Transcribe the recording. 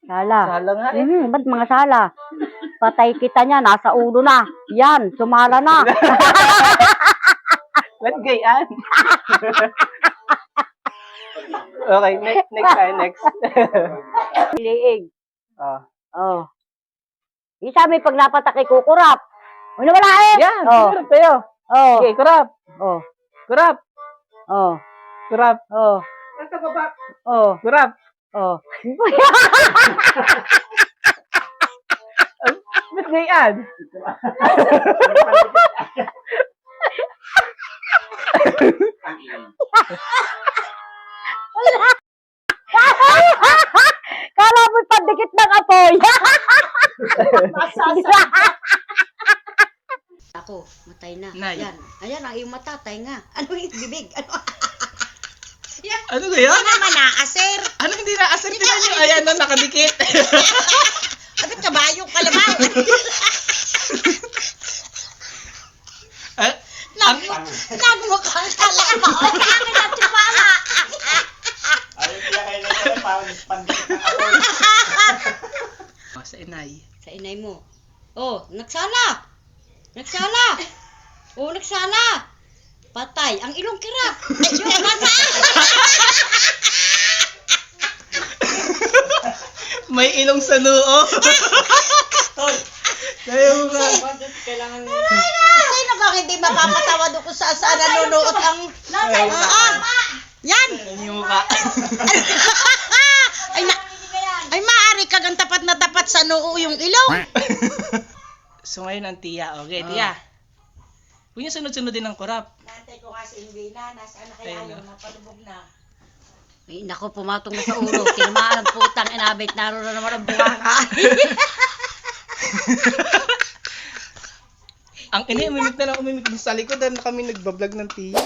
Sala. Sala nga eh. Ba't mga sala? Patay kita niya, nasa ulo na. Yan, sumala na. Ba't gayaan? Okay, next tayo, next. Liig. Oh. Oh. Isa may pag napatak kukurap. Wala eh. Yan, Oh. kurap tayo. Oh. Okay, kurap. Oh. Kurap. Oh. Kurap. Oh. Oh. Kurap. Oh. Ba't gayaan? Kala mo pandikit ng apoy. Ako, matay na. Nay. Yan. Ayan ang iyong mata, nga. Ano yung bibig? Ano? Ano kaya? Ano naman naaser? Ano hindi na asar? Tinan nyo, ayan na, nakadikit. Ano kabayong kalabaw? Nagmukhang kalabaw. Kami na tipala. Ayun kaya kayo na pandikit ng apoy. Sa inay. Sa inay mo. Oh, nagsala. Nagsala. Oh, nagsala. Patay. Ang ilong kirap. Ayun, mata. May ilong sa noo. Tayo ka. Sino bang hindi mapapatawad kung saan nanonood ang... Yan! Yung mukha. Ay, maaari kagang tapat na tapat sa noo yung ilong. So ngayon ang tiya. Okay, tiya. Huwag niyo sunod-sunod din ang kurap. Nantay ko kasi hindi na. Nasaan na kaya Ayun, ayaw? Napalubog na. Ay, naku, pumatong na sa ulo. Tinamaan ang putang inabit. Naroon na naman ang bunganga. Ang ini, umimik na lang umimik sa likod. Ano kami nagbablog ng tiya.